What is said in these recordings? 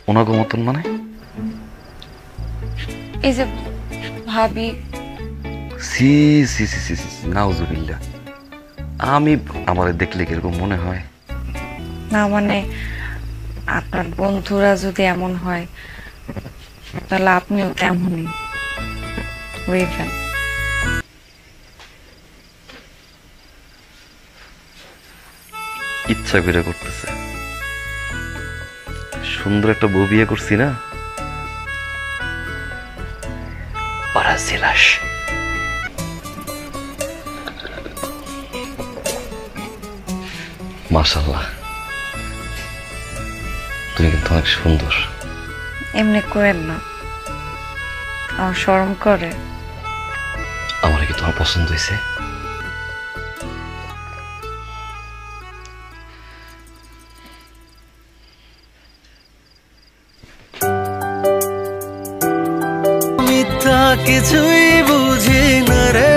ওনাগো মতন মানে এই যে ভাবি সি সি সি সি সি নাউজুবিল্লাহ আমি আমারে দেখলে কিরকম মনে হয় না মানে আপনার বন্ধুরা যদি এমন হয় তাহলে আপনিও তেমনই বুঝবেন ইচ্ছা করে করতেছে সুন্দর একটা বউ বিয়ে করছি না পারাসিলাস মাশাআল্লাহ তুমি কিন্তু অনেক সুন্দর এমনি করেন না আমার শরম করে আমার কি তোমার পছন্দ হয়েছে কিছুই বুঝি না রে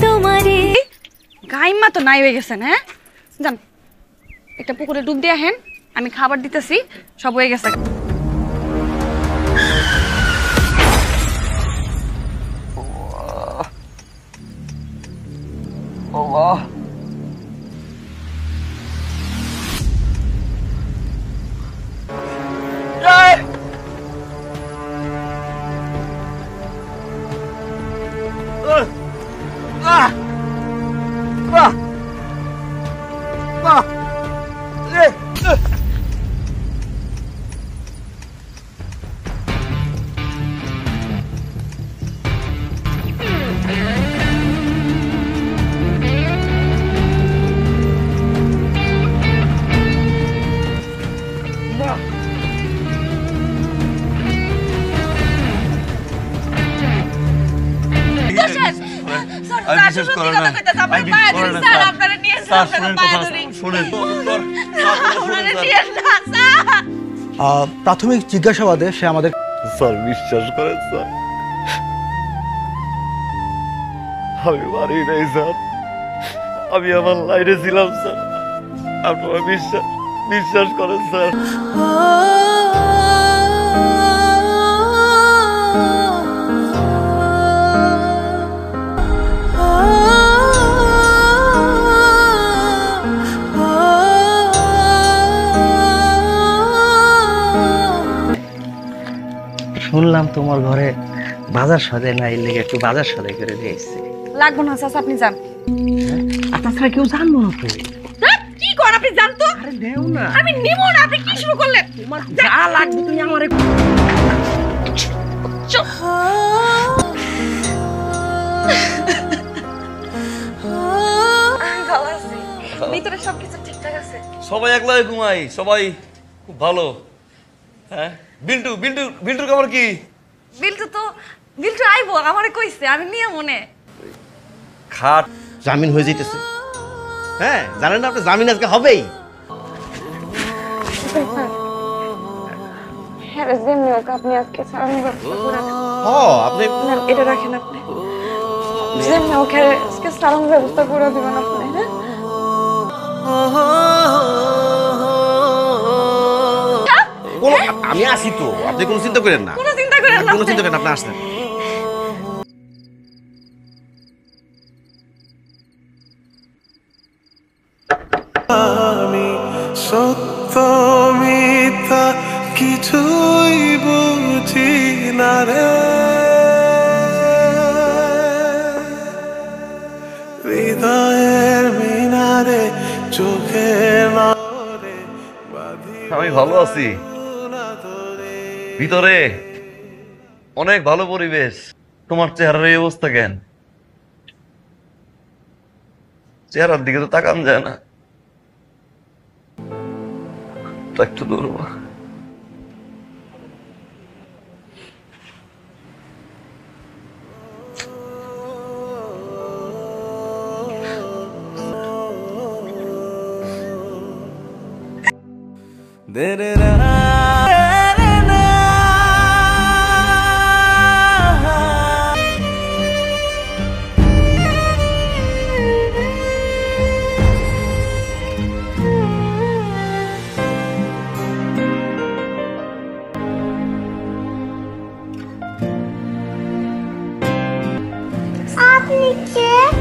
তোমারে গাইমা তো নাই হয়ে গেছেন হ্যাঁ যান একটা পুকুরে ডুব দিয়ে হেন আমি খাবার দিতেছি সব হয়ে গেছে আল্লাহ প্রাথমিক জিজ্ঞাসাবাদে সে আমাদের স্যার বিশ্বাস করেন স্যার আমি বাড়ি নাই স্যার আমি আমার লাইনে ছিলাম স্যার আপনারা বিশ্বাস করেন স্যার শুনলাম তোমার ঘরে বাজার সদাই নাই লেগে একটু বাজার সদাই করে দিয়েছে লাগবো না চাচা আপনি যান আর তাছাড়া কেউ জানবো না তো কি কর আপনি জান তো আরে দেও না আমি নিব না আপনি কি শুরু করলেন তোমার যা লাগবে তুমি আমারে ভিতরে সবকিছু ঠিকঠাক আছে সবাই একলাই ঘুমাই সবাই খুব ভালো হ্যাঁ বিল্টুর খবর কি বিল্টু আইবো আমারে কইছে আমি নিয়ে মনে খাট জামিন হয়ে যাইতেছে হ্যাঁ জানেন না আপনি জামিন আজকে হবেই হ্যাঁ যেমনি হোক আপনি আজকে সারানো ব্যবস্থা করে দেন আপনি এটা রাখেন আপনি যেমনি হোক আজকে সারানো ব্যবস্থা করে দিবেন আপনি হ্যাঁ আমি আসি তো আপনি কোনো চিন্তা করেন না কোনো চিন্তা করেন না কোনো চিন্তা করেন আপনি আসছেন আমি সত্য মিথ্যা কিছুই বুঝি না রে হৃদয়ের মিনারে চোখে আমি ভালো আছি ভিতরে অনেক ভালো পরিবেশ। তোমার চেহারার এই অবস্থা কেন? চেহারার দিকে তো তাকান যায় না। একটু ধরবো। আপনি কে?